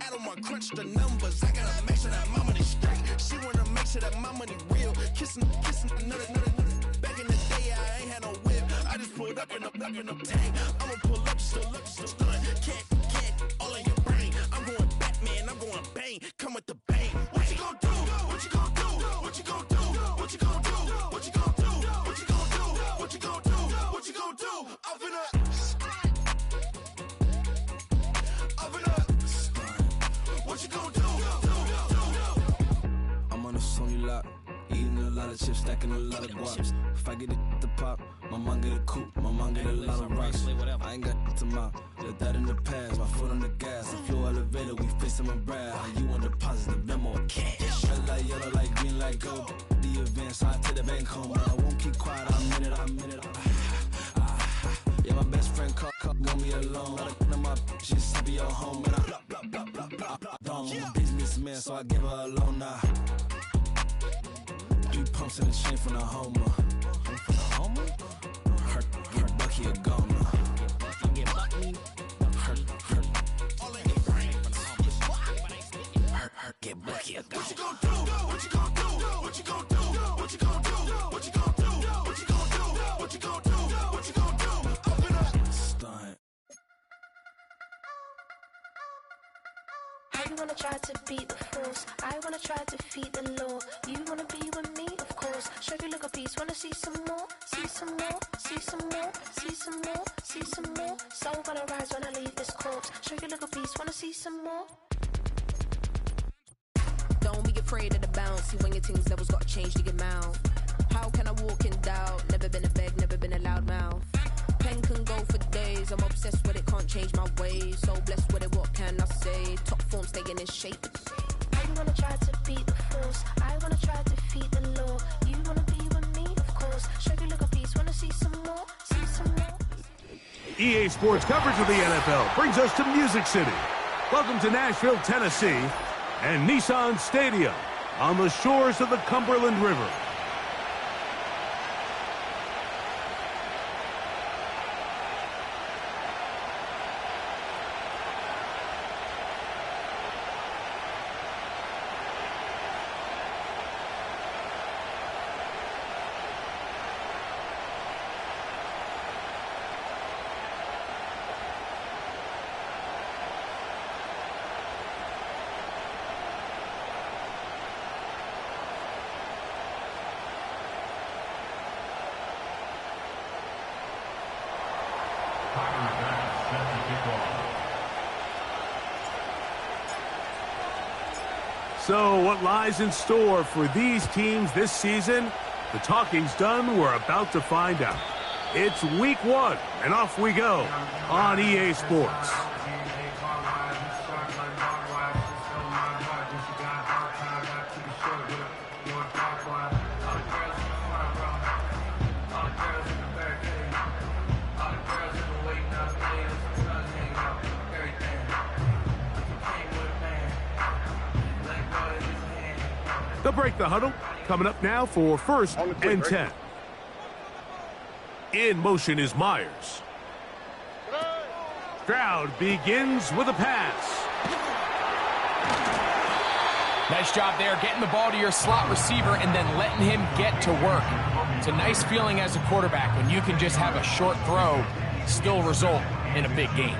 I don't want crunch the numbers. I gotta make sure that my money straight. She wanna make sure that my money real. Kissing, another. Back in the day, I ain't had no whip. I just pulled up in a tank. I'ma pull up, just stun. Can't, all in your brain. I'm going Batman, I'm going bang. Come with the bang. What you gonna do? What you gonna do? What you gonna do? What you gonna do? What you gonna do? What you gonna do? What you gonna do? What you gonna do? I'm finna. What you gonna do? I'm on a Sony lot, eating a lot of chips, stacking a lot of guaps. If I get it to pop, my mom get a coupe, my mom get a lot of rocks. I ain't got to mouth, let that in the past. My foot on the gas, I flew elevator, we facing my brad. How you on the positive memo, cash. Red like yellow, like green, like gold. The events, I take the bank home. I won't keep quiet, I'm in it. Yeah, my best friend called, want me alone. None of my bitches, I be at home. And I blah. I'm a businessman, so I give her a loan now. 3 pumps in the chain from the Homer. Her Bucky a goner. Her get Bucky a goner. What you gonna do? What you gonna do? What you gonna do? What you gonna do? What you gonna do? What you gonna do? What you gonna do? What you gonna do? I'm finna stunt. You wanna try to beat the force, I wanna try to defeat the law. You wanna be with me, of course. Show you look a piece, wanna see some more, see some more, see some more, see some more, see some more. Soul gonna rise when I leave this corpse. Show you look a piece, wanna see some more. Don't be afraid of the bounce. See when your things levels gotta change to your mouth. How can I walk in doubt? Never been a beg, never been a loud mouth. Pen can go for days. I'm obsessed with it, can't change my ways. So blessed with it, what can I say? Top form staying in shape. You wanna try to beat the force, I wanna try to defeat the law. You wanna be with me, of course. Show you look a piece, wanna see some more, see some more. EA Sports coverage of the NFL brings us to Music City. Welcome to Nashville, Tennessee, and Nissan Stadium on the shores of the Cumberland River. So what lies in store for these teams this season? The talking's done. We're about to find out. It's week 1, and off we go on EA Sports. They'll break the huddle. Coming up now for 1st and 10. In motion is Myers. Stroud begins with a pass. Nice job there, getting the ball to your slot receiver and then letting him get to work. It's a nice feeling as a quarterback when you can just have a short throw, still result in a big game.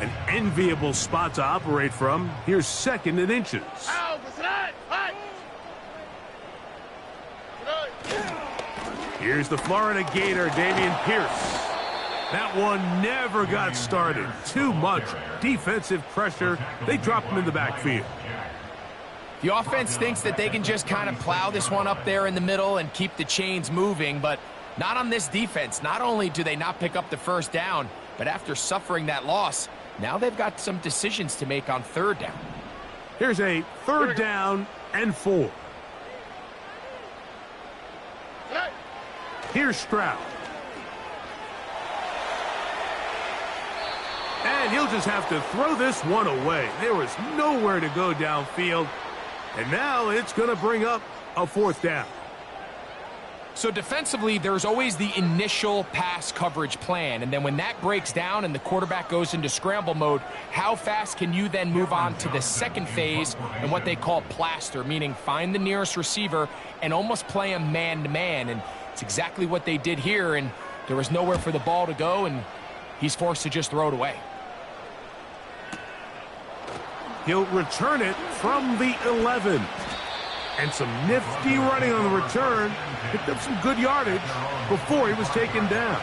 An enviable spot to operate from. Here's 2nd and inches. Here's the Florida Gator, Dameon Pierce. That one never got started. Too much defensive pressure. They dropped him in the backfield. The offense thinks that they can just kind of plow this one up there in the middle and keep the chains moving, but not on this defense. Not only do they not pick up the 1st down, but after suffering that loss, now they've got some decisions to make on 3rd down. Here's a 3rd down and 4. Here's Stroud. And he'll just have to throw this one away. There was nowhere to go downfield. And now it's going to bring up a 4th down. So defensively, there's always the initial pass coverage plan. And then when that breaks down and the quarterback goes into scramble mode, how fast can you then move on to the second phase and what they call plaster, meaning find the nearest receiver and almost play him man-to-man. And it's exactly what they did here. And there was nowhere for the ball to go, and he's forced to just throw it away. He'll return it from the 11. And some nifty running on the return. Picked up some good yardage before he was taken down.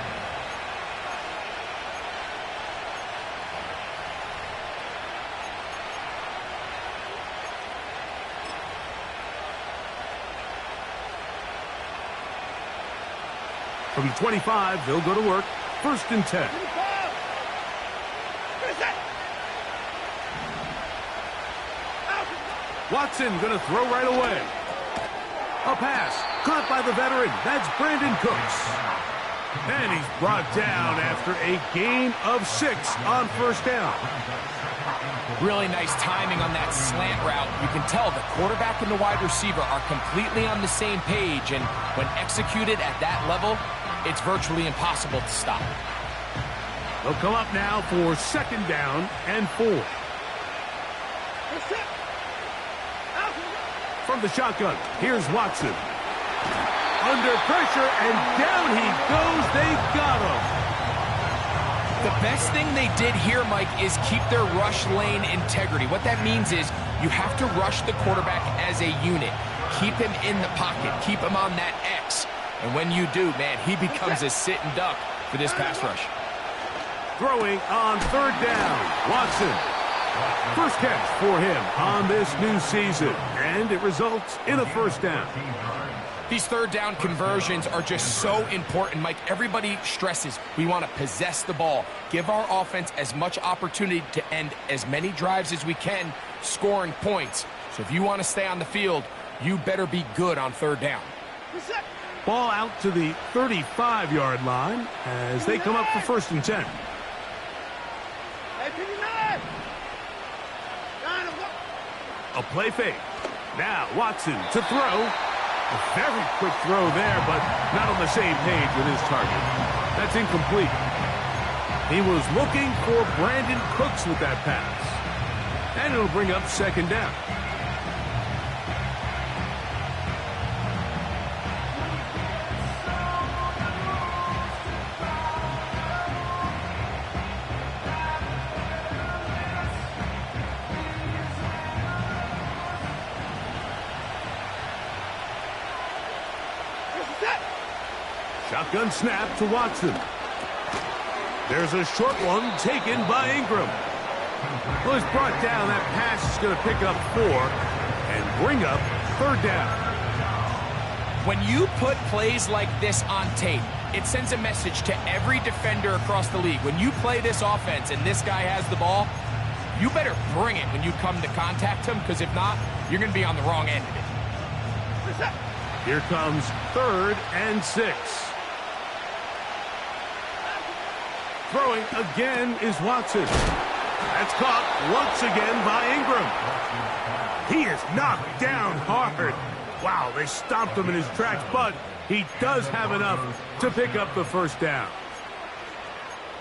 From the 25, they'll go to work. 1st and 10. Watson going to throw right away. A pass caught by the veteran. That's Brandon Cooks. And he's brought down after a gain of 6 on 1st down. Really nice timing on that slant route. You can tell the quarterback and the wide receiver are completely on the same page, and when executed at that level, it's virtually impossible to stop. They'll come up now for 2nd down and 4. From the shotgun, here's Watson. Under pressure, and down he goes. They got him. The best thing they did here, Mike, is keep their rush lane integrity. What that means is you have to rush the quarterback as a unit. Keep him in the pocket. Keep him on that X. And when you do, man, he becomes a sit and duck for this pass rush. Throwing on 3rd down, Watson. First catch for him on this new season, and it results in a 1st down. These 3rd down conversions are just so important, Mike. Everybody stresses we want to possess the ball, give our offense as much opportunity to end as many drives as we can, scoring points. So if you want to stay on the field, you better be good on 3rd down. Ball out to the 35-yard line as they come up for 1st and 10. A play fake. Now Watson to throw. A very quick throw there, but not on the same page with his target. That's incomplete. He was looking for Brandon Cooks with that pass. And it'll bring up 2nd down. Shotgun snap to Watson. There's a short one taken by Ingram. Well, it's brought down. That pass is going to pick up 4 and bring up 3rd down. When you put plays like this on tape, it sends a message to every defender across the league. When you play this offense and this guy has the ball, you better bring it when you come to contact him, because if not, you're going to be on the wrong end of it. Here comes 3rd and 6. Throwing again is Watson. That's caught once again by Ingram. He is knocked down hard. Wow, they stopped him in his tracks, but he does have enough to pick up the 1st down.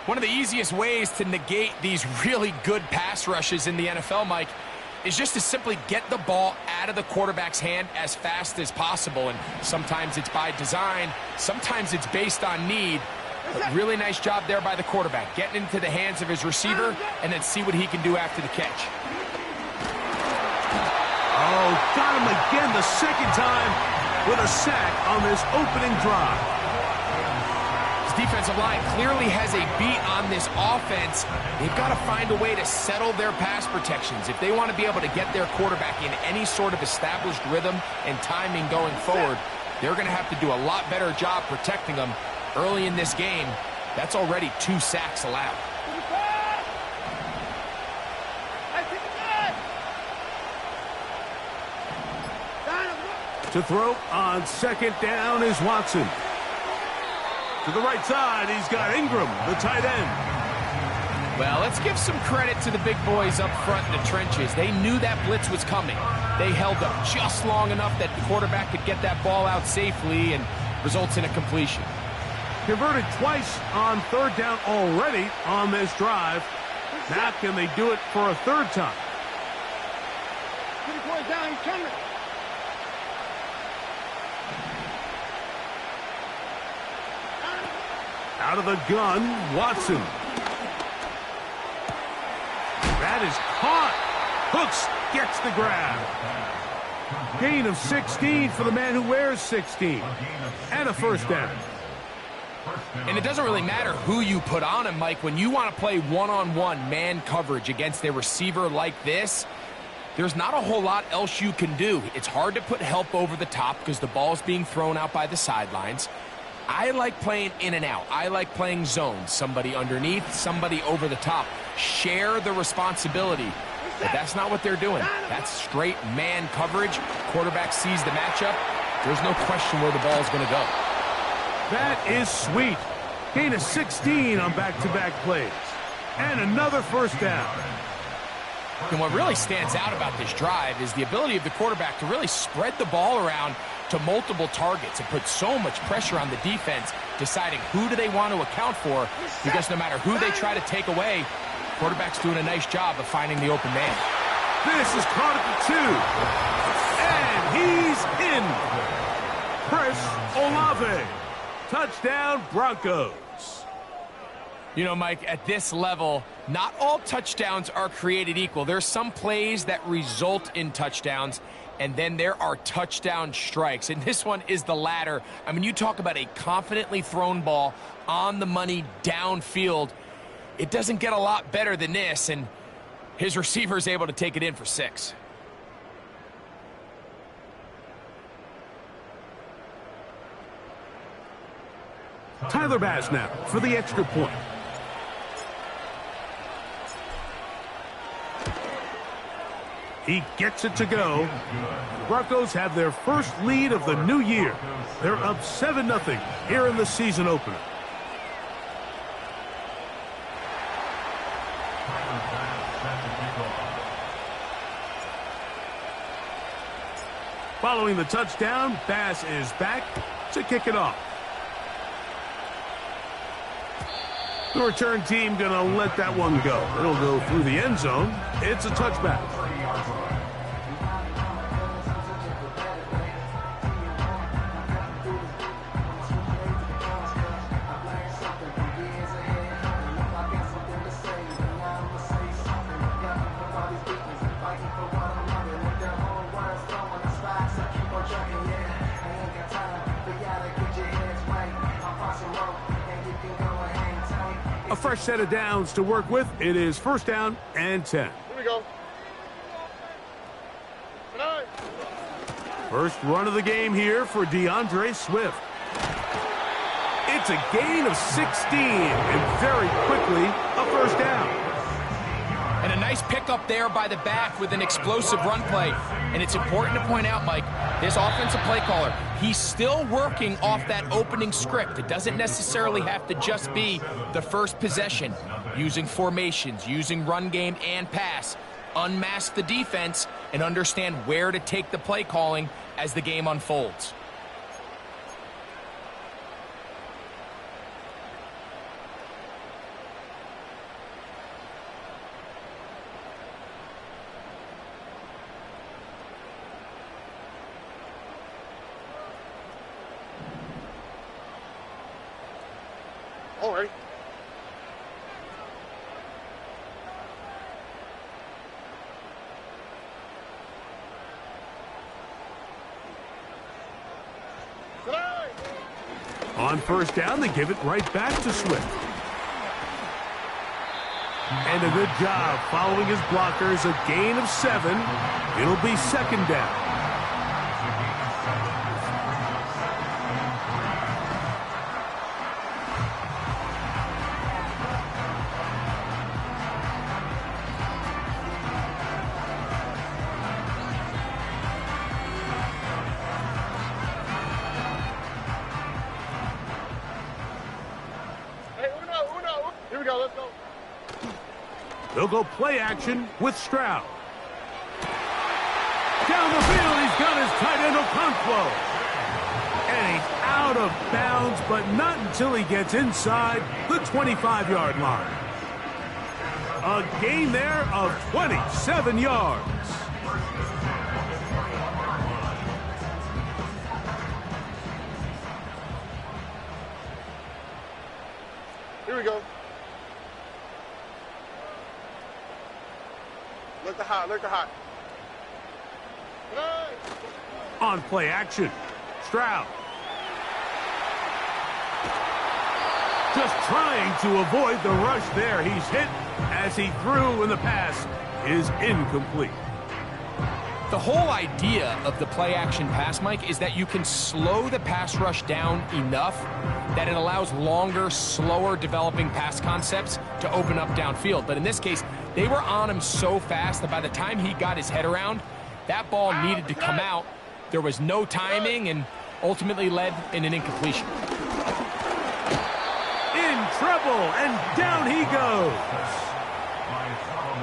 One of the easiest ways to negate these really good pass rushes in the NFL, Mike, is just to simply get the ball out of the quarterback's hand as fast as possible. And sometimes it's by design, sometimes it's based on need. But really nice job there by the quarterback, getting into the hands of his receiver and then see what he can do after the catch. Oh, got him again the 2nd time with a sack on this opening drive. This defensive line clearly has a beat on this offense. They've got to find a way to settle their pass protections. If they want to be able to get their quarterback in any sort of established rhythm and timing going forward, they're going to have to do a lot better job protecting them. Early in this game, that's already 2 sacks allowed. To throw on 2nd down is Watson. To the right side, he's got Ingram, the tight end. Well, let's give some credit to the big boys up front in the trenches. They knew that blitz was coming. They held up just long enough that the quarterback could get that ball out safely and results in a completion. Converted twice on third down already on this drive. Now can they do it for a third time? Down, he's coming. Out of the gun, Watson. That is caught. Hooks gets the grab. Gain of 16 for the man who wears 16. And a first down. And it doesn't really matter who you put on him, Mike. When you want to play one-on-one man coverage against a receiver like this, there's not a whole lot else you can do. It's hard to put help over the top because the ball's being thrown out by the sidelines. I like playing in and out. I like playing zones. Somebody underneath, somebody over the top. Share the responsibility. But that's not what they're doing. That's straight man coverage. Quarterback sees the matchup. There's no question where the ball's going to go. That is sweet. Gain of 16 on back-to-back plays. And another first down. And what really stands out about this drive is the ability of the quarterback to really spread the ball around to multiple targets and put so much pressure on the defense, deciding who do they want to account for, because no matter who they try to take away, quarterback's doing a nice job of finding the open man. This is caught at the 2. And he's in. Chris Olave. Touchdown, Broncos. You know, Mike, at this level, not all touchdowns are created equal. There's some plays that result in touchdowns, and then there are touchdown strikes. And this one is the latter. I mean, you talk about a confidently thrown ball on the money downfield. It doesn't get a lot better than this, and his receiver is able to take it in for 6. Tyler Bass now for the extra point. He gets it to go. The Broncos have their first lead of the new year. They're up 7-0 here in the season opener. Following the touchdown, Bass is back to kick it off. The return team going to let that one go. It'll go through the end zone. It's a touchback. A fresh set of downs to work with. It is first down and 10. Here we go. First run of the game here for DeAndre Swift. It's a gain of 16, and very quickly a first down. And a nice pickup there by the back with an explosive run play. And it's important to point out, Mike, this offensive play caller, he's still working off that opening script. It doesn't necessarily have to just be the first possession. Using formations, using run game and pass. Unmask the defense and understand where to take the play calling as the game unfolds. All right. On first down, they give it right back to Swift. And a good job following his blockers, a gain of 7. It'll be second down. Hey, Uno. Here we go. Let's go. They'll go play action with Stroud. Down the field, he's got his tight end Okonkwo. And he's out of bounds, but not until he gets inside the 25-yard line. A gain there of 27 yards. Here we go. Look the hot, look the hot. On play action, Stroud. Just trying to avoid the rush there. He's hit as he threw, and the pass is incomplete. The whole idea of the play-action pass, Mike, is that you can slow the pass rush down enough that it allows longer, slower developing pass concepts to open up downfield. But in this case, they were on him so fast that by the time he got his head around, that ball needed to come out. There was no timing and ultimately led in an incompletion. In trouble, and down he goes.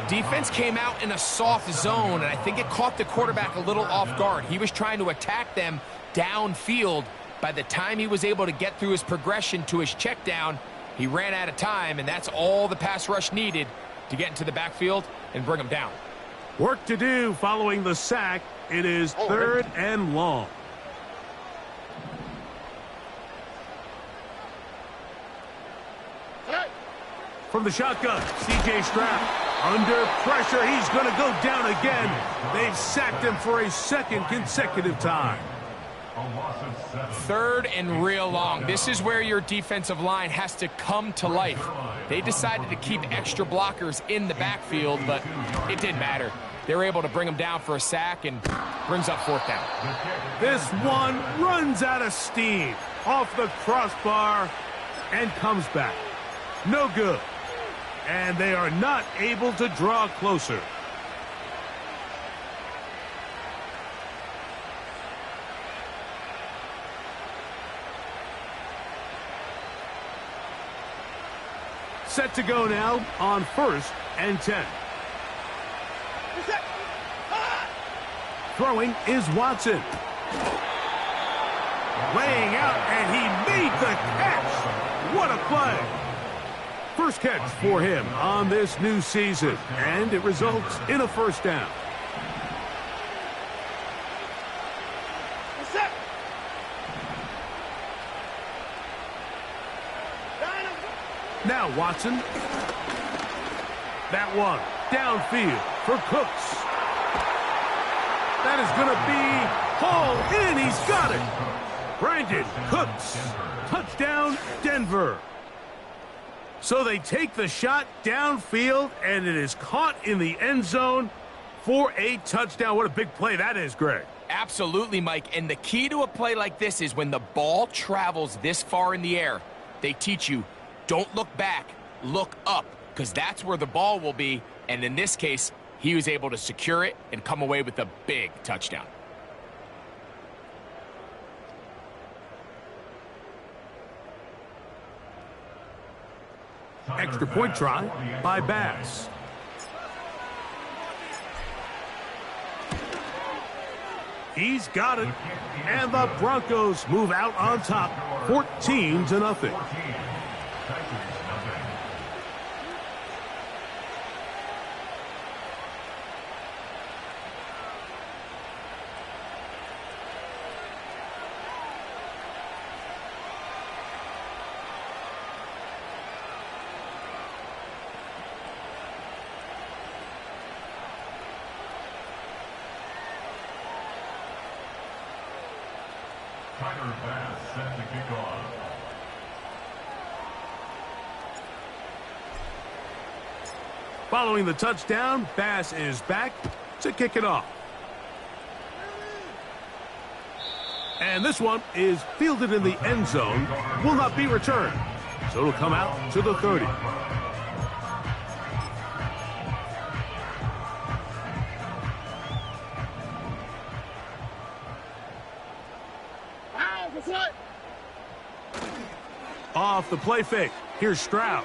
Defense came out in a soft zone, and I think it caught the quarterback a little off guard. He was trying to attack them downfield. By the time he was able to get through his progression to his check down, he ran out of time, and that's all the pass rush needed to get into the backfield and bring him down. Work to do following the sack. It is 3rd and long. From the shotgun, C.J. Stroud. Under pressure, he's going to go down again. They've sacked him for a second consecutive time. 3rd and real long. This is where your defensive line has to come to life. They decided to keep extra blockers in the backfield, but it didn't matter. They were able to bring him down for a sack and brings up 4th down. This one runs out of steam off the crossbar and comes back. No good. And they are not able to draw closer. Set to go now on 1st and 10. Throwing is Watson. Laying out, and he made the catch. What a play. First catch for him on this new season, and it results in a 1st down. Now Watson. That one downfield for Cooks. That is going to be hauled in. He's got it. Brandon Cooks. Touchdown, Denver. So they take the shot downfield, and it is caught in the end zone for a touchdown. What a big play that is, Greg. Absolutely, Mike. And the key to a play like this is when the ball travels this far in the air, they teach you, don't look back, look up, because that's where the ball will be. And in this case, he was able to secure it and come away with a big touchdown. Extra point try by Bass. He's got it. And the Broncos move out on top, 14-0. Set to kick off. Following the touchdown, Bass is back to kick it off. And this one is fielded in the end zone, will not be returned. So it'll come out to the 30. Off the play fake, here's Stroud.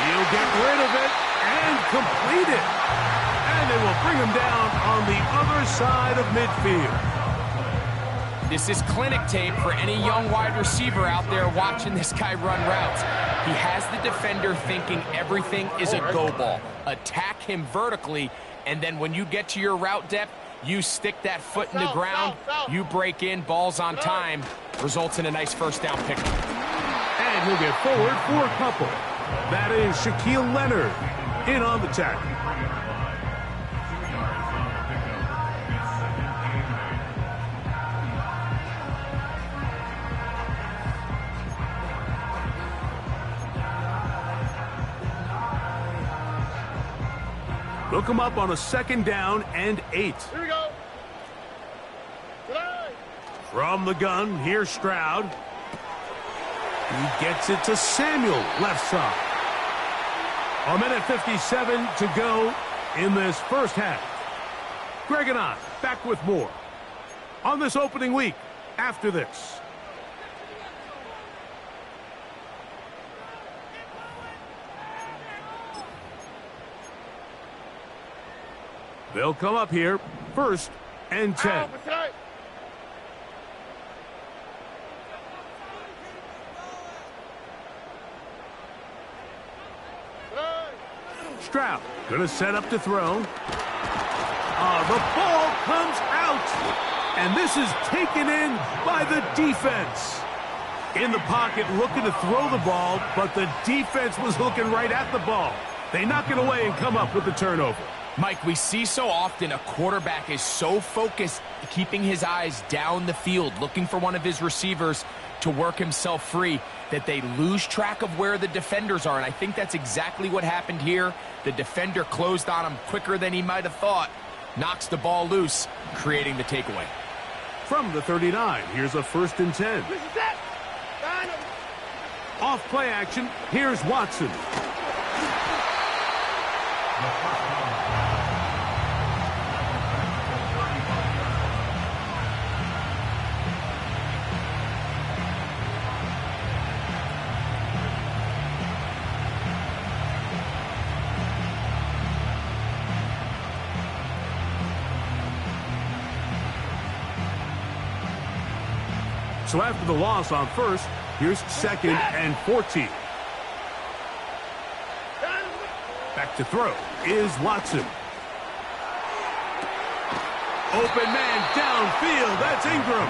He'll get rid of it and complete it. And they will bring him down on the other side of midfield. This is clinic tape for any young wide receiver out there watching this guy run routes. He has the defender thinking everything is a go ball. Attack him vertically, and then when you get to your route depth, you stick that foot in the ground, you break in, balls on time, results in a nice first down pickup. And he'll get forward for a couple. That is Shaquille Leonard in on the tackle. They'll come up on a 2nd down and 8. Here we go. From the gun, here's Stroud. He gets it to Samuel, left side. A minute 57 to go in this first half. Greg and I back with more on this opening week after this. They'll come up here, 1st and 10. Stroud going to set up to throw. The ball comes out. And this is taken in by the defense. In the pocket looking to throw the ball, but the defense was looking right at the ball. They knock it away and come up with the turnover. Mike, we see so often a quarterback is so focused, keeping his eyes down the field, looking for one of his receivers to work himself free, that they lose track of where the defenders are. And I think that's exactly what happened here. The defender closed on him quicker than he might have thought, knocks the ball loose, creating the takeaway. From the 39, here's a 1st and 10. Off play action, here's Watson. So after the loss on 1st, here's 2nd and 14. Back to throw is Watson. Open man downfield. That's Ingram.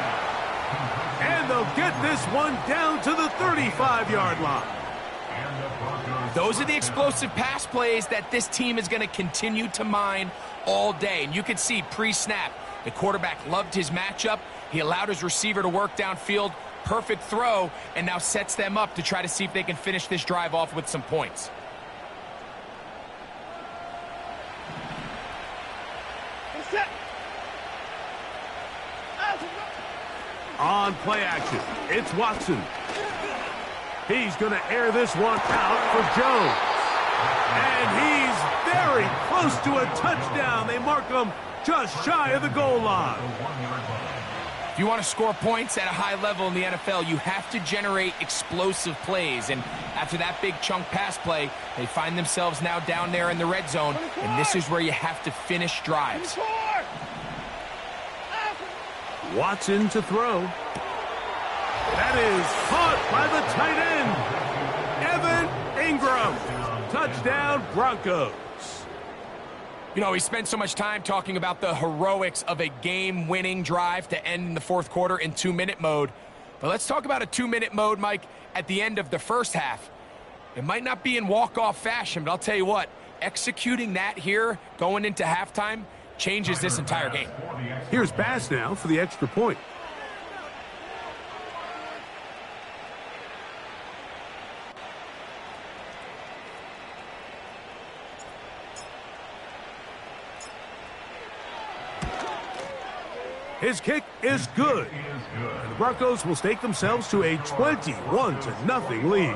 And they'll get this one down to the 35-yard line. Those are the explosive pass plays that this team is going to continue to mine all day. And you can see pre-snap, the quarterback loved his matchup. He allowed his receiver to work downfield. Perfect throw, and now sets them up to try to see if they can finish this drive off with some points. On play action, it's Watson. He's going to air this one out for Jones. And he's very close to a touchdown. They mark him just shy of the goal line. If you want to score points at a high level in the NFL, you have to generate explosive plays. And after that big chunk pass play, they find themselves now down there in the red zone. And this is where you have to finish drives. Watson to throw. That is caught by the tight end, Evan Ingram. Touchdown, Broncos. You know, we spent so much time talking about the heroics of a game-winning drive to end in the 4th quarter in 2-minute mode. But let's talk about a 2-minute mode, Mike, at the end of the first half. It might not be in walk-off fashion, but I'll tell you what, executing that here going into halftime changes this entire game. Here's Bass now for the extra point. His kick is good. And the Broncos will stake themselves to a 21-0 lead.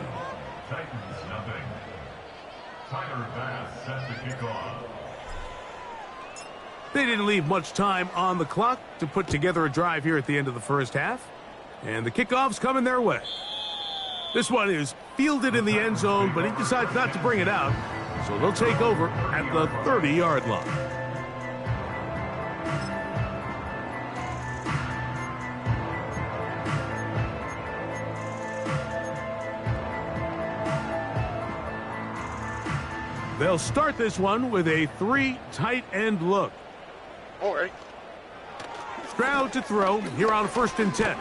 They didn't leave much time on the clock to put together a drive here at the end of the first half. And the kickoff's coming their way. This one is fielded in the end zone, but he decides not to bring it out. So they'll take over at the 30-yard line. They'll start this one with a 3 tight end look. All right. Stroud to throw here on 1st and 10.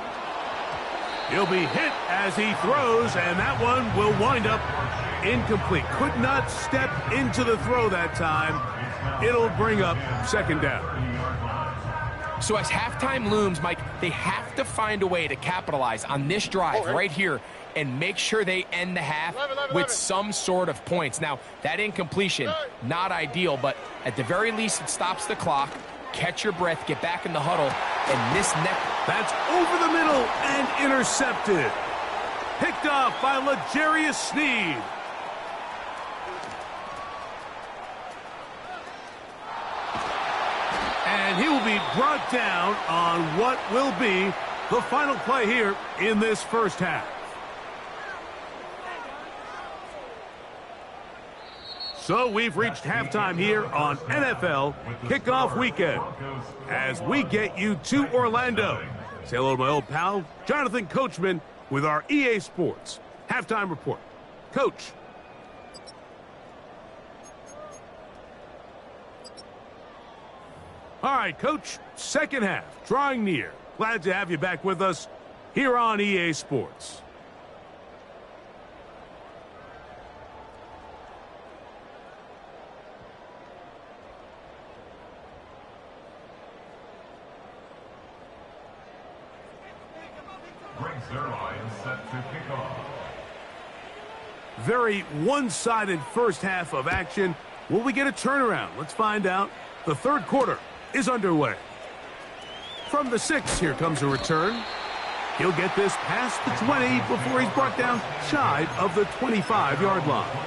He'll be hit as he throws, and that one will wind up incomplete. Could not step into the throw that time. It'll bring up 2nd down. So as halftime looms, Mike, they have to find a way to capitalize on this drive right here and make sure they end the half with some sort of points. Now, that incompletion, not ideal, but at the very least, it stops the clock. Catch your breath, get back in the huddle, and this neck. That's over the middle and intercepted. Picked off by L'Jarius Sneed. And he will be brought down on what will be the final play here in this first half. So we've reached halftime here on NFL Kickoff Weekend as we get you to Orlando. Say hello to my old pal, Jonathan Coachman, with our EA Sports Halftime Report. Coach. All right, Coach, second half, drawing near. Glad to have you back with us here on EA Sports. Set to kick off. Very one-sided first half of action. Will we get a turnaround? Let's find out. The third quarter is underway. From the 6, here comes a return. He'll get this past the 20 before he's brought down shy of the 25-yard line.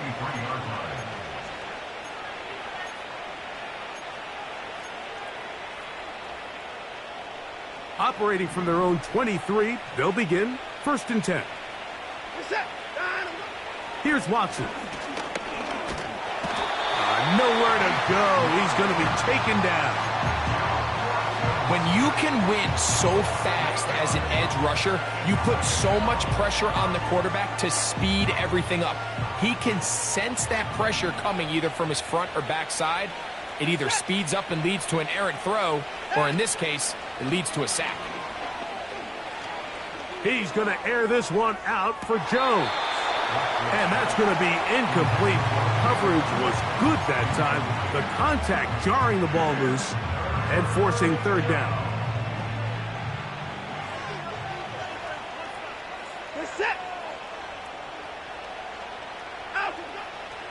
Operating from their own 23, they'll begin 1st and 10. Here's Watson. Nowhere to go. He's going to be taken down. When you can win so fast as an edge rusher, you put so much pressure on the quarterback to speed everything up. He can sense that pressure coming either from his front or back side. It either speeds up and leads to an errant throw, or in this case, it leads to a sack. He's going to air this one out for Jones. And that's going to be incomplete. Coverage was good that time. The contact jarring the ball loose and forcing 3rd down.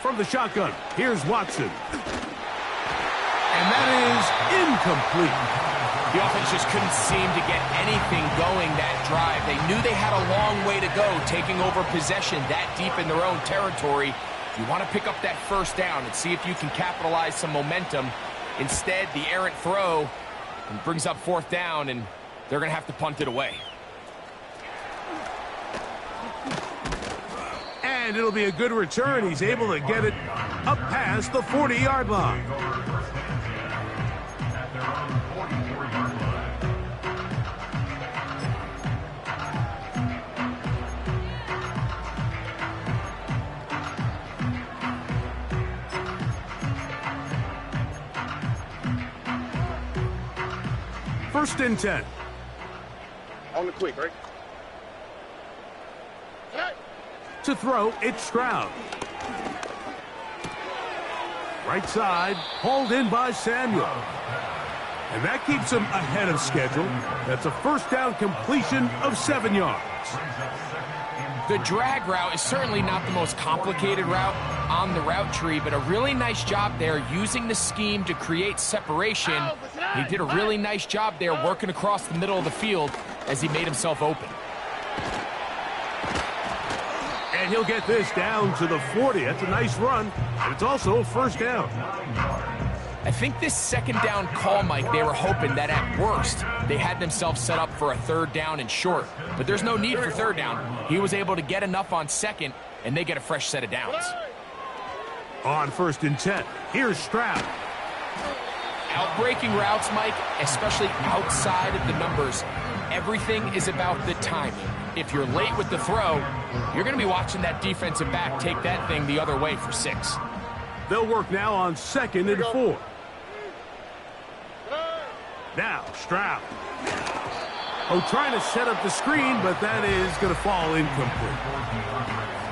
From the shotgun, here's Watson. And that is incomplete. The offense just couldn't seem to get anything going that drive. They knew they had a long way to go taking over possession that deep in their own territory. You want to pick up that 1st down and see if you can capitalize some momentum. Instead, the errant throw brings up 4th down, and they're going to have to punt it away. And it'll be a good return. He's able to get it up past the 40-yard line. First and 10. On the quick, right? To throw, it's Stroud. Right side, hauled in by Samuel. And that keeps him ahead of schedule. That's a 1st down completion of 7 yards. The drag route is certainly not the most complicated route on the route tree, but a really nice job there using the scheme to create separation. He did a really nice job there working across the middle of the field as he made himself open. And he'll get this down to the 40. That's a nice run, and it's also 1st down. I think this second down call, Mike, they were hoping that at worst they had themselves set up for a third down and short. But there's no need for third down. He was able to get enough on second, and they get a fresh set of downs. On 1st and 10, here's Stroud. Outbreaking routes, Mike, especially outside of the numbers, everything is about the timing. If you're late with the throw, you're going to be watching that defensive back take that thing the other way for 6. They'll work now on 2nd and 4. Now, Stroud. Trying to set up the screen, but that is going to fall incomplete.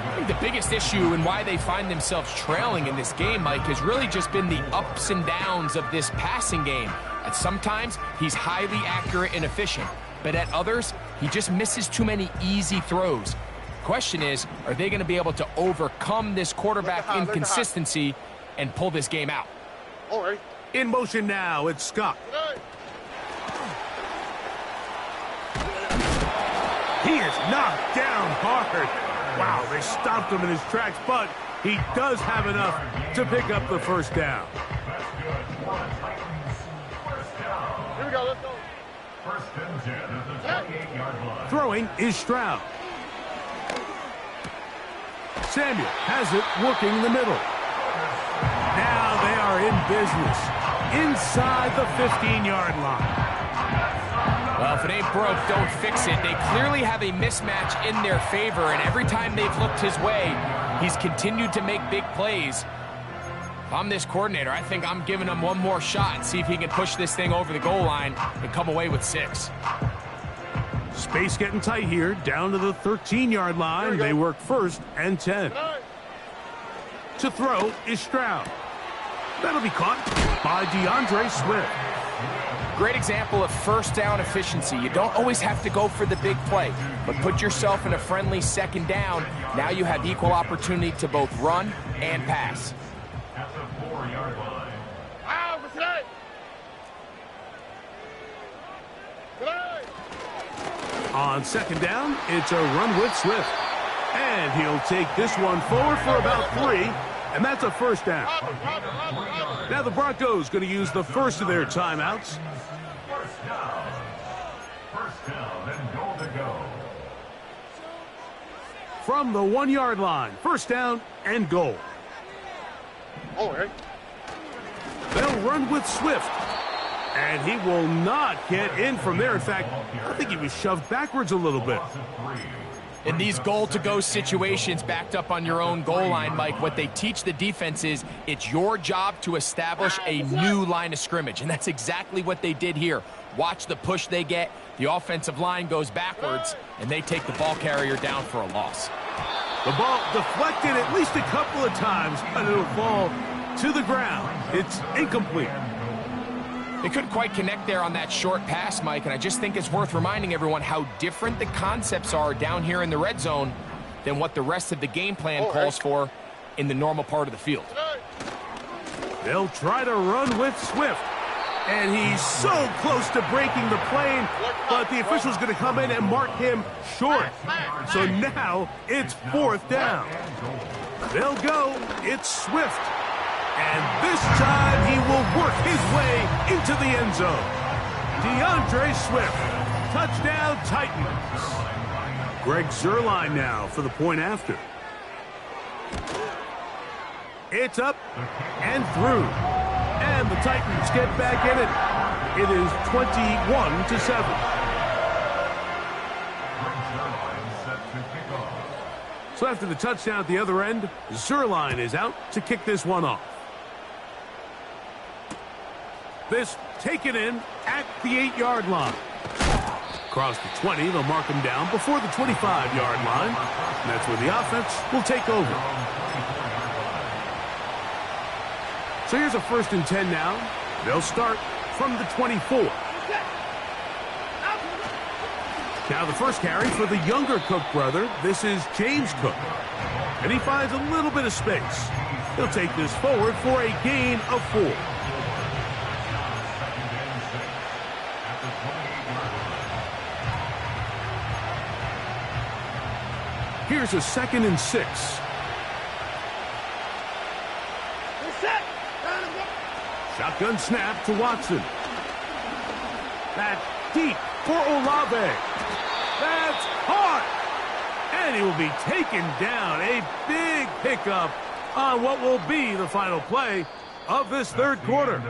I think the biggest issue and why they find themselves trailing in this game, Mike, has really just been the ups and downs of this passing game. At sometimes, he's highly accurate and efficient, but at others, he just misses too many easy throws. Question is, are they going to be able to overcome this quarterback inconsistency and pull this game out? All right. In motion now, it's Scott. He is knocked down hard. Wow, they stopped him in his tracks, but he does have enough to pick up the first down. Here we go, let's go. 1st and 10 at the 28-yard line. Throwing is Stroud. Samuel has it working the middle. Now they are in business inside the 15-yard line. Well, if it ain't broke, don't fix it. They clearly have a mismatch in their favor, and every time they've looked his way, he's continued to make big plays. If I'm this coordinator, I think I'm giving him one more shot and see if he can push this thing over the goal line and come away with 6. Space getting tight here, down to the 13-yard line. They work 1st and 10. To throw is Stroud. That'll be caught by DeAndre Swift. Great example of first down efficiency. You don't always have to go for the big play, but put yourself in a friendly second down. Now you have equal opportunity to both run and pass. At the 4-yard line. Wow, what's that? On 2nd down, it's a run with Swift. And he'll take this one forward for about 3, and that's a first down. Now the Broncos going to use the first of their timeouts. First down and goal to go. From the 1-yard line, first down and goal. All right. They'll run with Swift. And he will not get in from there. In fact, I think he was shoved backwards a little bit. In these goal-to-go situations backed up on your own goal line, Mike, what they teach the defense is it's your job to establish a new line of scrimmage, and that's exactly what they did here. Watch the push they get. The offensive line goes backwards, and they take the ball carrier down for a loss. The ball deflected at least a couple of times, but it'll fall to the ground. It's incomplete. They couldn't quite connect there on that short pass, Mike, and I just think it's worth reminding everyone how different the concepts are down here in the red zone than what the rest of the game plan calls for in the normal part of the field. They'll try to run with Swift. And he's so close to breaking the plane, but the official's going to come in and mark him short. So now it's 4th down. They'll go. It's Swift. And this time he will work his way into the end zone. DeAndre Swift. Touchdown Titans. Greg Zuerlein now for the point after. It's up and through. And the Titans get back in it. It is 21-7. So after the touchdown at the other end, Zuerlein is out to kick this one off. This taken in at the 8-yard line. Across the 20, they'll mark him down before the 25-yard line. And that's where the offense will take over. So here's a 1st and 10 now. They'll start from the 24. Now the first carry for the younger Cook brother. This is James Cook. And he finds a little bit of space. He'll take this forward for a gain of 4. Here's a 2nd and 6. Shotgun Shotgun snap to Watson. That's deep for Olave. That's hard. And he will be taken down. A big pickup on what will be the final play of this third quarter.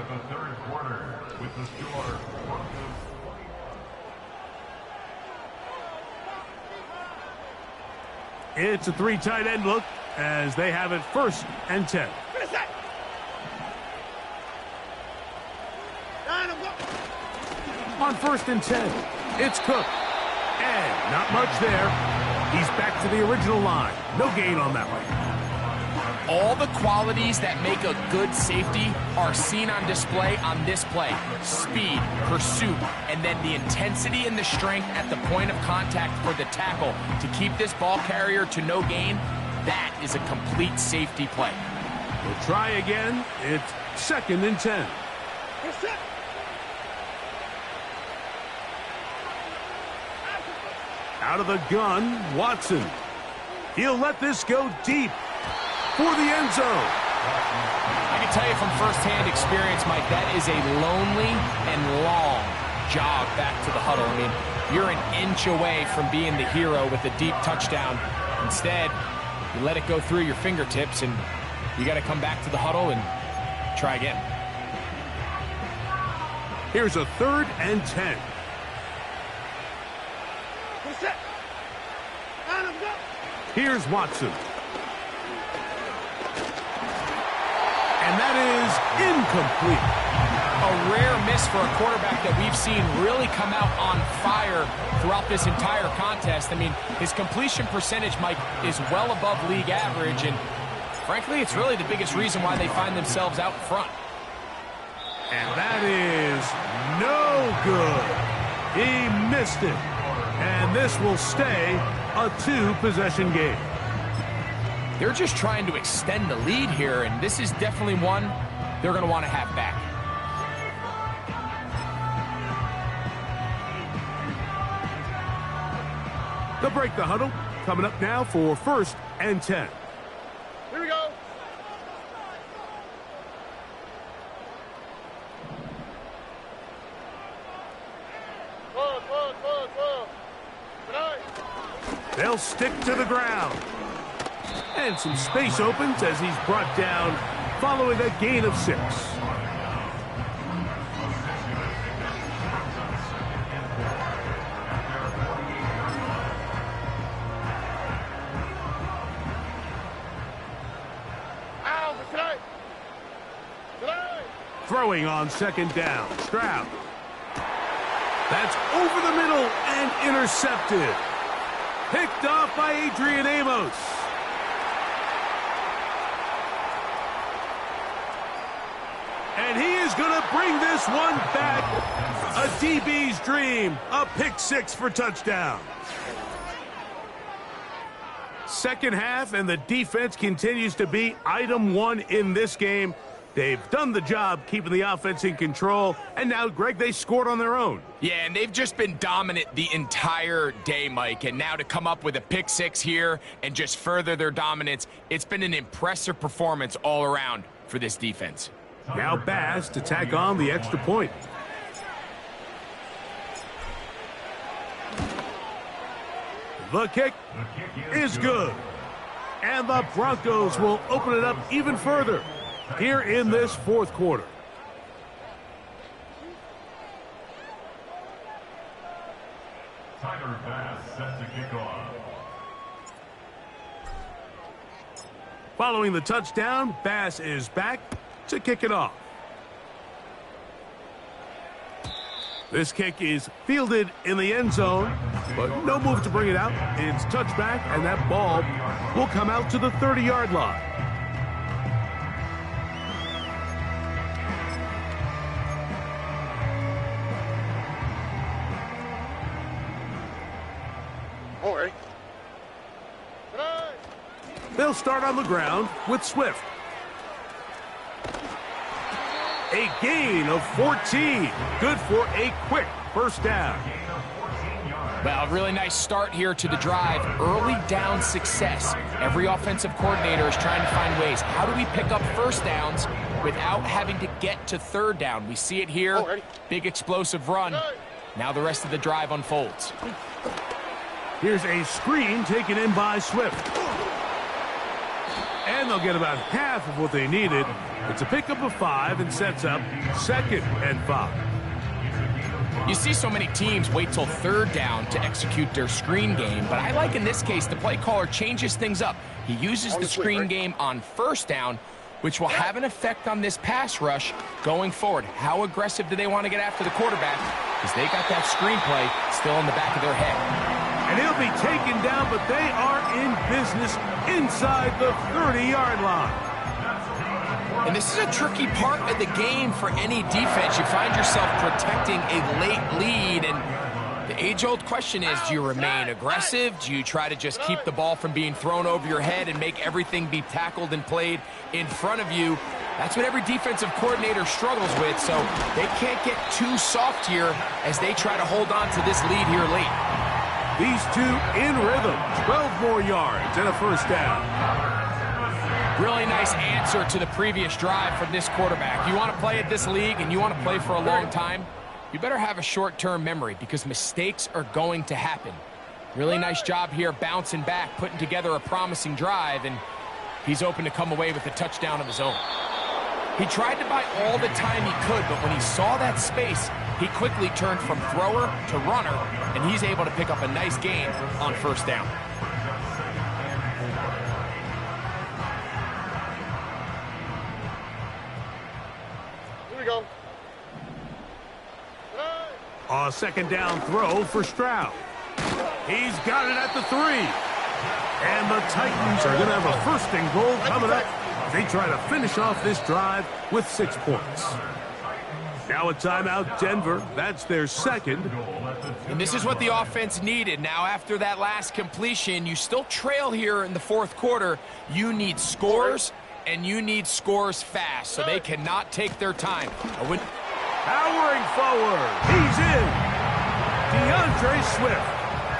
It's a 3 tight end look as they have it 1st and 10. On 1st and 10, it's Cook. And not much there. He's back to the original line. No gain on that one. All the qualities that make a good safety are seen on display on this play. Speed, pursuit, and then the intensity and the strength at the point of contact for the tackle to keep this ball carrier to no gain. That is a complete safety play. We'll try again. It's 2nd and 10. Out of the gun, Watson. He'll let this go deep for the end zone. I can tell you from firsthand experience, Mike, that is a lonely and long jog back to the huddle. I mean, you're an inch away from being the hero with a deep touchdown. Instead, you let it go through your fingertips, and you got to come back to the huddle and try again. Here's a 3rd and 10. Here's Watson. And that is incomplete. A rare miss for a quarterback that we've seen really come out on fire throughout this entire contest. I mean, his completion percentage, Mike, is well above league average, and frankly, it's really the biggest reason why they find themselves out front. And that is no good. He missed it. And this will stay a 2-possession game. They're just trying to extend the lead here, and this is definitely one they're going to want to have back. They'll break the huddle. Coming up now for 1st and 10. Here we go. They'll stick to the ground. And some space opens as he's brought down following a gain of 6. Throwing on 2nd down. Stroud. That's over the middle and intercepted. Picked off by Adrian Amos. And he is going to bring this one back. A DB's dream. A pick 6 for touchdown. Second half, and the defense continues to be item 1 in this game. They've done the job keeping the offense in control, and now, Greg, they scored on their own. Yeah, and they've just been dominant the entire day, Mike, and now to come up with a pick 6 here and just further their dominance, it's been an impressive performance all around for this defense. Now Bass to tack on the extra point. The kick is good, and the Broncos will open it up even further here in this 4th quarter. Tyler Bass set to kick off. Following the touchdown, Bass is back to kick it off. This kick is fielded in the end zone, but no move to bring it out. It's touchback, and that ball will come out to the 30-yard line. They'll start on the ground with Swift. A gain of 14. Good for a quick 1st down. Gain of 14 yards. Well, really nice start here to the drive. Early down success. Every offensive coordinator is trying to find ways. How do we pick up first downs without having to get to third down? We see it here. Big explosive run. Now the rest of the drive unfolds. Here's a screen taken in by Swift. And they'll get about half of what they needed. It's a pickup of 5 and sets up 2nd and 5. You see so many teams wait till third down to execute their screen game, but I like in this case the play caller changes things up. He uses the screen game on first down, which will have an effect on this pass rush going forward. How aggressive do they want to get after the quarterback? Because they got that screen play still in the back of their head. And he'll be taken down, but they are in business inside the 30-yard line. And this is a tricky part of the game for any defense. You find yourself protecting a late lead, and the age-old question is, do you remain aggressive? Do you try to just keep the ball from being thrown over your head and make everything be tackled and played in front of you? That's what every defensive coordinator struggles with, so they can't get too soft here as they try to hold on to this lead here late. These two in rhythm, 12 more yards and a first down. Really nice answer to the previous drive from this quarterback. You want to play at this league and you want to play for a long time, you better have a short-term memory because mistakes are going to happen. Really nice job here bouncing back, putting together a promising drive, and he's open to come away with a touchdown of his own. He tried to buy all the time he could, but when he saw that space, he quickly turned from thrower to runner, and he's able to pick up a nice gain on first down. Go. A second down throw for Stroud. He's got it at the 3. And the Titans are going to have a first and goal coming up. They try to finish off this drive with 6 points. Now a timeout, Denver. That's their second. And this is what the offense needed. Now after that last completion, you still trail here in the fourth quarter. You need scores. And you need scores fast, so they cannot take their time. Powering forward, he's in. DeAndre Swift,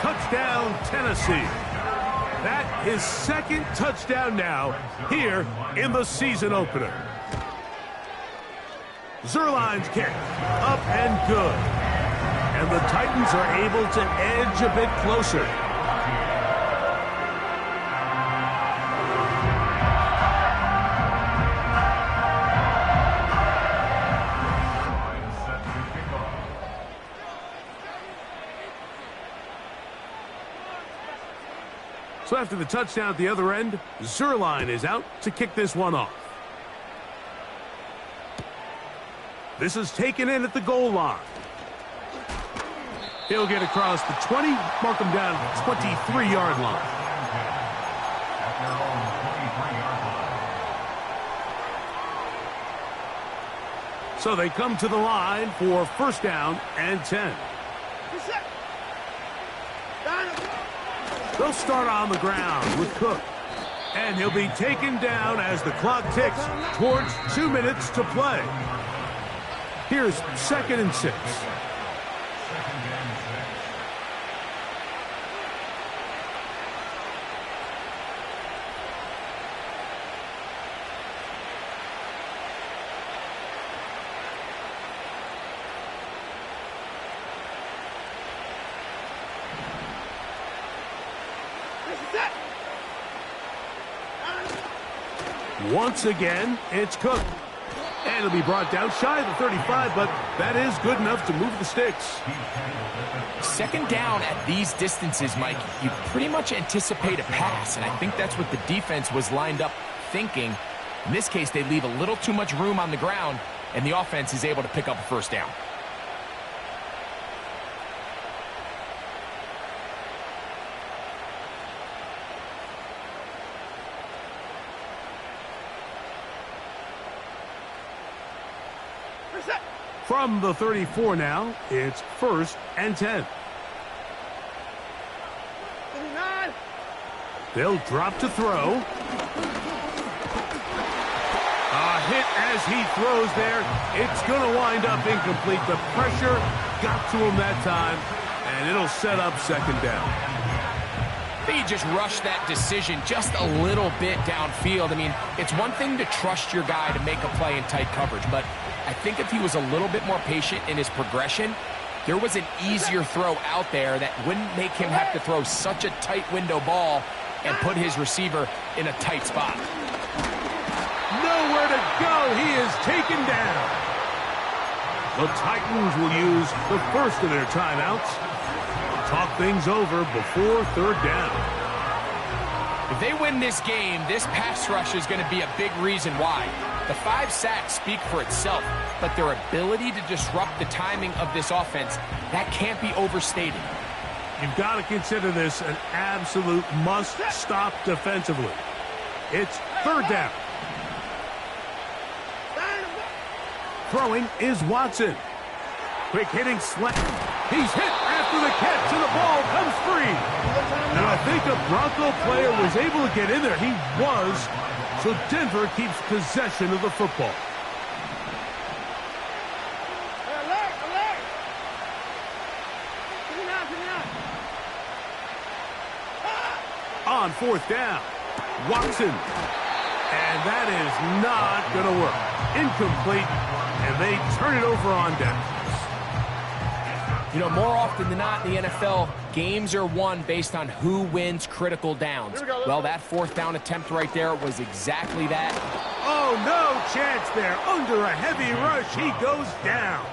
touchdown Tennessee. That his second touchdown now here in the season opener. Zerline's kick, up and good. And the Titans are able to edge a bit closer. So after the touchdown at the other end, Zerline is out to kick this one off. This is taken in at the goal line. He'll get across the 20, mark him down at the 23-yard line. So they come to the line for first down and 10. They'll start on the ground with Cook. And he'll be taken down as the clock ticks towards 2 minutes to play. Here's 2nd and 6. Once again, it's Cook. And it'll be brought down shy of the 35, but that is good enough to move the sticks. Second down at these distances, Mike, you pretty much anticipate a pass, and I think that's what the defense was lined up thinking. In this case, they leave a little too much room on the ground, and the offense is able to pick up a first down. From the 34 now, it's 1st and 10. They'll drop to throw. A hit as he throws there. It's going to wind up incomplete. The pressure got to him that time. And it'll set up second down. I think he just rushed that decision just a little bit downfield. I mean, it's one thing to trust your guy to make a play in tight coverage, but I think if he was a little bit more patient in his progression, there was an easier throw out there that wouldn't make him have to throw such a tight window ball and put his receiver in a tight spot. Nowhere to go. He is taken down. The Titans will use the first of their timeouts. Talk things over before third down. If they win this game, this pass rush is going to be a big reason why. The 5 sacks speak for itself, but their ability to disrupt the timing of this offense, that can't be overstated. You've got to consider this an absolute must-stop defensively. It's third down. Throwing is Watson. Quick hitting slant. He's hit after the catch, and the ball comes free. And I think a Bronco player was able to get in there. He was. So Denver keeps possession of the football. On fourth down, Watson. And that is not going to work. Incomplete, and they turn it over on downs. You know, more often than not in the NFL, games are won based on who wins critical downs. Well, that fourth down attempt right there was exactly that. Oh, no chance there. Under a heavy rush, he goes down.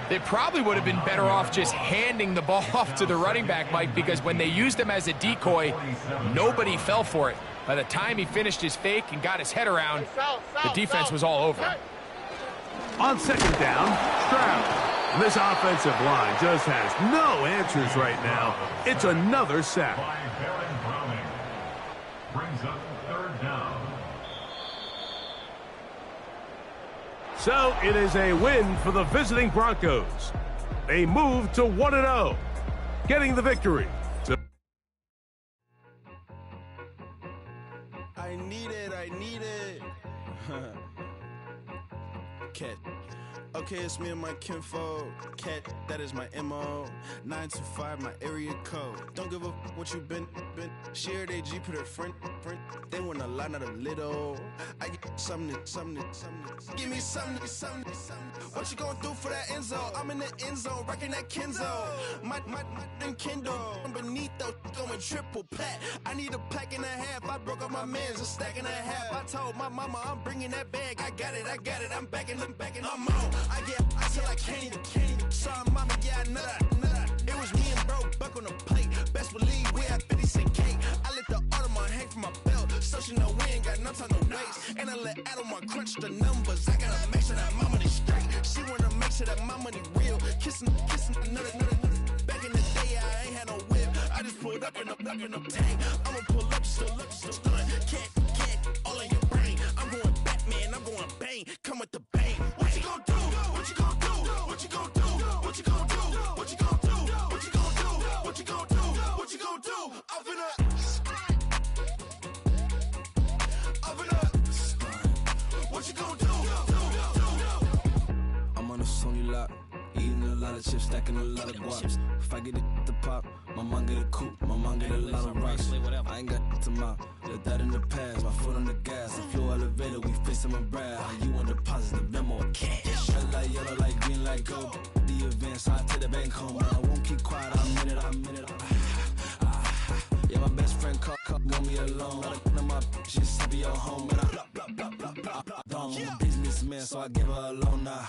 They probably would have been better off just handing the ball off to the running back, Mike, because when they used him as a decoy, nobody fell for it. By the time he finished his fake and got his head around, the defense was all over him. On second down, Stroud. And this offensive line just has no answers right now. It's another sack. Brings up third down. So it is a win for the visiting Broncos. They move to 1-0, getting the victory. I need it. Cat. Okay, it's me and my kinfolk. Cat, that is my MO. 925, my area code. Don't give a what you been. Shared AG, put her friend. They want a lot, not a little. I get something. Give me something. What you gonna do for that end zone? I'm in the end zone, rocking that Kenzo. My Kindle. I'm beneath though, going triple plat. I need a pack and a half. I broke up my mans, a stack and a half. I told my mama I'm bringing that bag. I got it. I'm backing. I'm on. I feel like candy. Sorry, mama, yeah, I know that. It was me and bro, buck on the plate. Best believe we had 50 cent cake. I let the Audemars hang from my belt. So she know we ain't got no time to waste. And I let Audemars crunch the numbers. I gotta make sure that my money straight. She wanna make sure that my money real. Kissing another. Back in the day, I ain't had no whip. I just pulled up in the tank. I'ma pull up just to stun. Can't, all in your brain. I'm going Batman, I'm going bang. Come with the bang. What you gonna do? What you gonna do? What you gonna do? What you gonna do? What you gonna do? What you gonna do? What you gonna do? What you gonna do? Up in up. What you gonna do? I'm on a Sony lot, eating a lot of chips, stacking a lot of guaps. If I get it the pop, my mom get a coupe, my mom get a lot of rocks. I ain't got to mouth, let that in the past. My foot on the gas, the floor elevator, we facing my brad. How you want deposit the Venmo or cash? Red light, yellow light, green light, go. The events, I take the bank home. I won't keep quiet, I'm in it. Yeah, my best friend call, want me alone. None of my bitches be at home, and I blah. I'm a businessman, so I give her a loan now.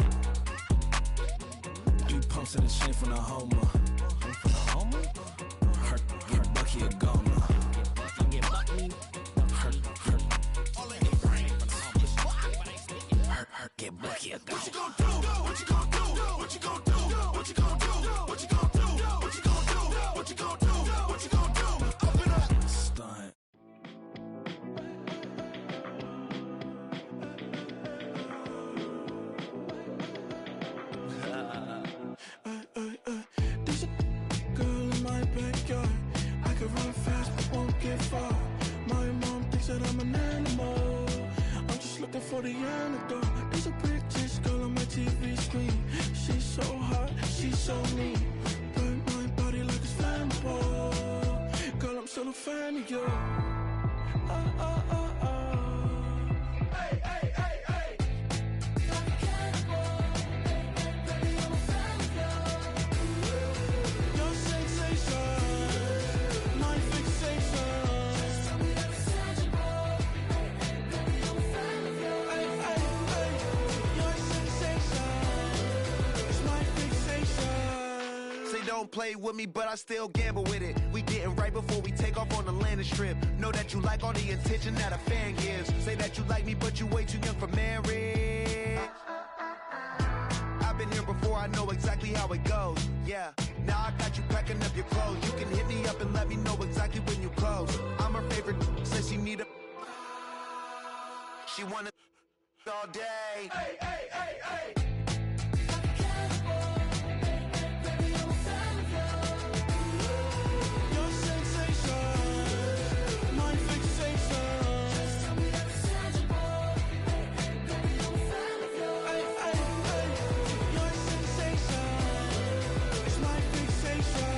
3 pumps in the chain from the Homer. Her Bucky a goner. Her get Bucky a goner. What you gonna do? What you gonna do? What you gonna do? What you gonna do? What you gonna do? What you gonna do? What you gonna do? What you gonna do? Up and up. Stunt. There's a girl in my backyard. I can run fast but won't get far. My mom thinks that I'm an animal. I'm just looking for the antidote. There's a British girl on my TV screen. She's so hot, she's so mean. before. Girl, I'm still a fan of you. Hey, hey, hey, hey. Like a cannibal. Baby, I'm a fan of you. Your sensation, my fixation. Just tell me that it's tangible. Baby, I'm a fan of you. Hey, hey, hey. Your sensation is my fixation. Say don't play with me, but I still gamble with it. We getting right before we take off on the landing strip. Know that you like all the attention that a fan gives. Say that you like me, but you way too young for marriage. I've been here before, I know exactly how it goes. Yeah, now I got you packing up your clothes. You can hit me up and let me know exactly when you close. I'm her favorite, says she need a. She wanna all day. Hey, hey, hey, hey. Like a cannibal. Baby, I'm a fan of you. Your sensation, my fixation. Just tell me that it's tangible. Baby, I'm a fan of you. Hey, hey, hey. Your sensation is my fixation.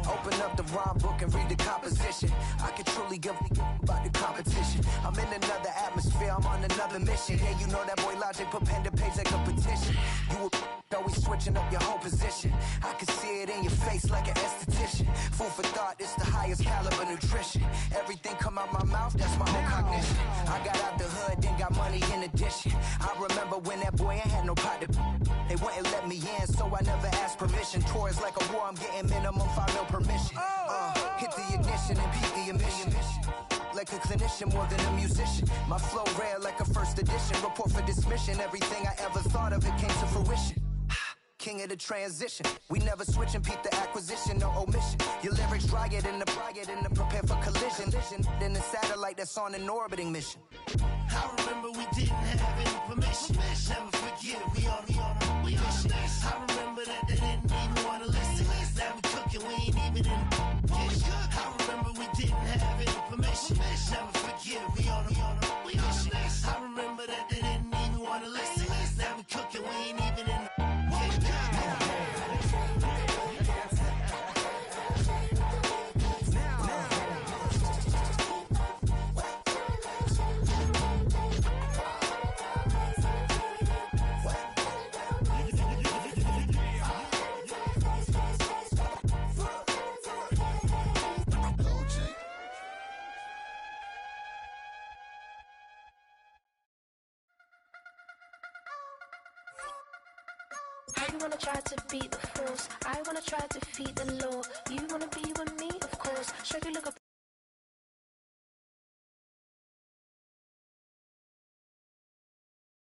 Open up the rhyme book and read the composition. I can truly give about the competition. I'm in another atmosphere, I'm on another mission. Yeah, you know that boy Logic put pen to page like a petition. You always switching up your whole position. I can see it in your face like an esthetician. Food for thought, it's the highest caliber nutrition. Everything come out my mouth, that's my own cognition. I got out the hood, then got money in addition. I remember when that boy ain't had no pot to. They wouldn't let me in, so I never asked permission. Tours like a war, I'm getting minimum 5 mil permission. Hit the ignition and beat the emission. Like a clinician more than a musician. My flow rare like a first edition. Report for dismission. Everything I ever thought of, it came to fruition. King of the transition. We never switch and peep the acquisition, no omission. Your lyrics dry it in the prepare for collision. Then the satellite that's on an orbiting mission. I remember we didn't have any permission. Never forget, we on a mission. I remember that they didn't even want to listen. Now we cooking, we ain't even in the kitchen. I remember we didn't have any permission. Never forget, we on a mission. I remember that they didn't even want to listen. Now we cooking, we ain't even in the kitchen. I wanna try to beat the force. I wanna try to defeat the law.